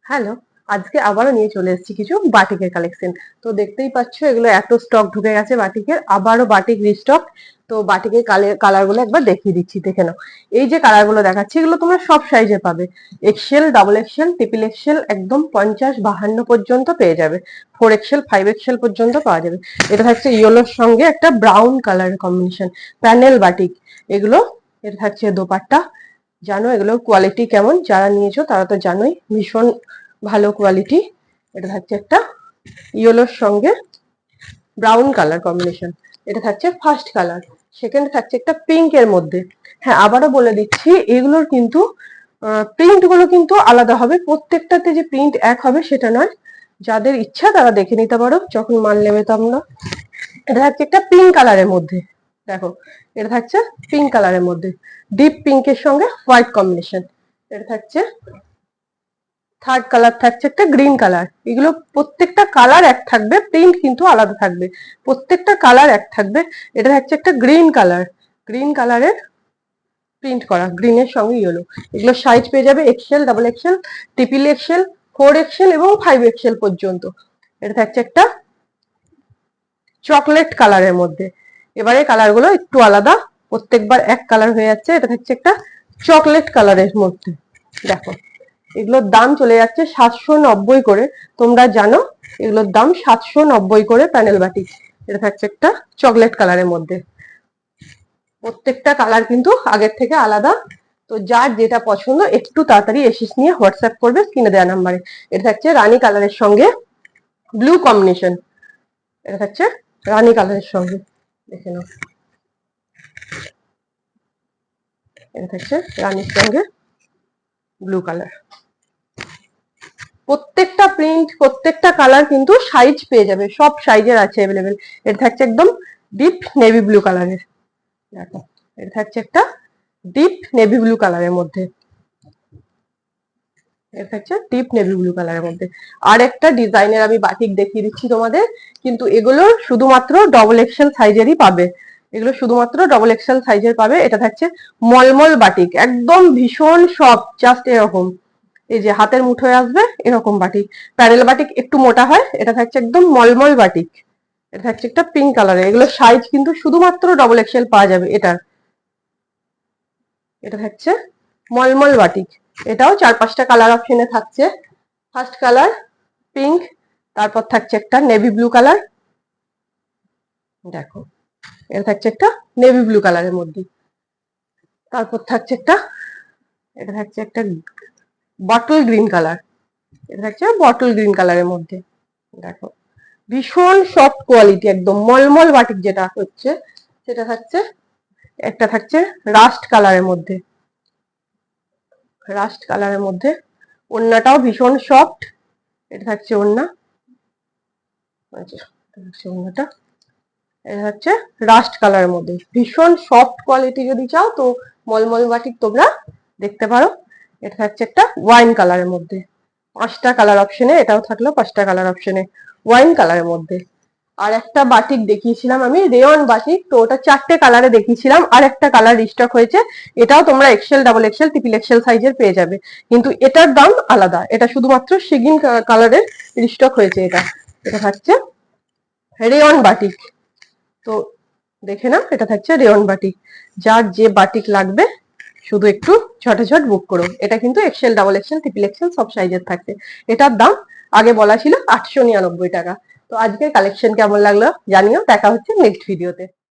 Hello, আজকে আবারও নিয়ে চলে এসেছি কিছু বাটিকের কালেকশন। তো দেখতেই পাচ্ছ এগুলো এত স্টক ঢুকে গেছে বাটিকের, আবারও বাটিক রিস্টক। তো বাটিকের কালার গুলো একবার দেখিয়ে দিচ্ছি, দেখে নাও। এই যে কালার গুলো দেখাচ্ছি এগুলো তোমরা সব সাইজে পাবে, XL, double XL, triple XL, একদম 50-52 পর্যন্ত পেয়ে যাবে। 4 এক্সেল, 5 এক্সেল পর্যন্ত পাওয়া যাবে। এটা থাকছে ইয়েলোর সঙ্গে একটা ব্রাউন কালারের কম্বিনেশন, প্যানেল বাটিক এগুলো। এটা থাকছে দোপাট্টা। জানো এগুলোর কোয়ালিটি কেমন, যারা নিয়েছো তারা তো জানোই, ভীষণ ভালো কোয়ালিটি। এটা থাকছে একটা ইয়েলোর সঙ্গে ব্রাউন কালার কম্বিনেশন। এটা থাকছে ফার্স্ট কালার। সেকেন্ড থাকছে একটা পিঙ্ক এর মধ্যে। হ্যাঁ, আবারও বলে দিচ্ছি এগুলোর কিন্তু প্রিন্ট গুলো কিন্তু আলাদা হবে, প্রত্যেকটাতে যে প্রিন্ট এক হবে সেটা নয়। যাদের ইচ্ছা তারা দেখে নিতে পারো যখন মাল নেবে তোমরা। এটা থাকছে একটা পিঙ্ক কালারের মধ্যে, দেখো এটা থাকছে পিঙ্ক কালারের মধ্যে, ডিপ পিঙ্কের সঙ্গে হোয়াইট কম্বিনেশন। এটা থাকছে থার্ড কালার, থাকছে একটা গ্রিন কালার। এগুলো প্রত্যেকটা কালার এক থাকবে, প্রিন্ট কিন্তু আলাদা থাকবে, প্রত্যেকটা কালার এক থাকবে। এটা থাকছে একটা গ্রিন কালার, গ্রিন কালারের প্রিন্ট করা, গ্রিনের সঙ্গে ইয়েলো। এগুলো সাইজ পেয়ে যাবে XL, double XL, triple XL, 4 XL এবং 5 এক্সেল পর্যন্ত। এটা থাকছে একটা চকলেট কালারের মধ্যে। এবারে কালার গুলো একটু আলাদা, প্রত্যেকবার এক কালার হয়ে যাচ্ছে। এটা থাকছে একটা চকলেট কালারের মধ্যে, দেখো এগুলোর দাম চলে যাচ্ছে 790 করে। তোমরা জানো এগুলোর দাম 790 করে প্যানেল বাটি। এটা থাকছে একটা চকলেট কালারের মধ্যে, প্রত্যেকটা কালার কিন্তু আগের থেকে আলাদা। তো যার যেটা পছন্দ একটু তাড়াতাড়ি এসিস নিয়ে হোয়াটসঅ্যাপ করবে স্ক্রিনে দেওয়া নাম্বারে। এটা থাকছে রানী কালারের সঙ্গে ব্লু কম্বিনেশন। এটা থাকছে রানী কালারের সঙ্গে, দেখে নাও। এটা থাকছে রানীর সঙ্গে ব্লু কালার। প্রত্যেকটা প্রিন্ট, প্রত্যেকটা কালার কিন্তু সাইজ পেয়ে যাবে, সব সাইজের আছে অ্যাভেলেবেল। এটা থাকছে একদম ডিপ নেভি ব্লু কালারের, দেখো এটা থাকছে একটা ডিপ নেভি ব্লু কালারের মধ্যে। এটা থাকছে ডিপ নেভি ব্লু কালারের মধ্যে। আর একটা ডিজাইনের আমি বাটিক দেখিয়ে দিচ্ছি তোমাদের, কিন্তু এগুলো শুধুমাত্র ডবল এক্সেল সাইজেরই পাবে, এগুলো শুধুমাত্র ডবল এক্সেল সাইজের পাবে। এটা থাকছে মলমল বাটিক, একদম ভীষণ সফট, জাস্ট এরকম, এই যে হাতের মুঠোয় আসবে এরকম বাটিক। প্যারেল বাটিক একটু মোটা হয়, এটা থাকছে একদম মলমল বাটিক। এটা থাকছে একটা পিঙ্ক কালারের, এগুলো সাইজ কিন্তু শুধুমাত্র ডবল এক্সেল পাওয়া যাবে এটার। এটা থাকছে মলমল বাটিক, এটাও 4-5টা কালার অপশনে থাকছে। ফার্স্ট কালার পিঙ্ক, তারপর থাকছে একটা নেভি ব্লু কালার, দেখো এটা থাকছে একটা নেভি ব্লু কালারের মধ্যে। তারপর থাকছে একটা, এটা থাকছে একটা বটল গ্রিন কালার, এটা থাকছে বটল গ্রিন কালারের মধ্যে, দেখো ভীষণ সফট কোয়ালিটি, একদম মলমল বাটিক যেটা হচ্ছে সেটা থাকছে। একটা থাকছে রাস্ট কালারের মধ্যে, রাস্ট কালারের মধ্যে, ওড়নাটাও ভীষণ সফট। এটা থাকছে ওড়না, ওড়নাটা এটা হচ্ছে রাস্ট কালারের মধ্যে, ভীষণ সফট কোয়ালিটি। যদি চাও তো মলমল বাটিক তোমরা দেখতে পারো। এটা থাকছে একটা ওয়াইন কালারের মধ্যে, 5টা কালার অপশনে, এটাও থাকলো 5টা কালার অপশনে ওয়াইন কালারের মধ্যে। আর একটা বাটিক দেখিয়েছিলাম আমি, রেয়ন বাটিক, তো ওটা 4টে কালারে দেখিয়েছিলাম, আর একটা কালার রিস্টক হয়েছে। এটাও তোমরা XL, double XL, triple XL সাইজের পেয়ে যাবে, কিন্তু এটার দাম আলাদা, এটা শুধুমাত্র সেগিন কালারের রিস্টক হয়েছে এটা। এটা থাকছে রেয়ন বাটিক, তো দেখে নাও এটা থাকছে রেয়ন বাটিক। যার যে বাটিক লাগবে শুধু একটু ঝটাঝট বুক করো। এটা কিন্তু XL, double XL, triple XL সব সাইজের থাকছে। এটার দাম আগে বলা ছিল 899 টাকা। তো আজকের কালেকশন কেমন লাগলো জানিও, দেখা হচ্ছে নেক্সট ভিডিওতে।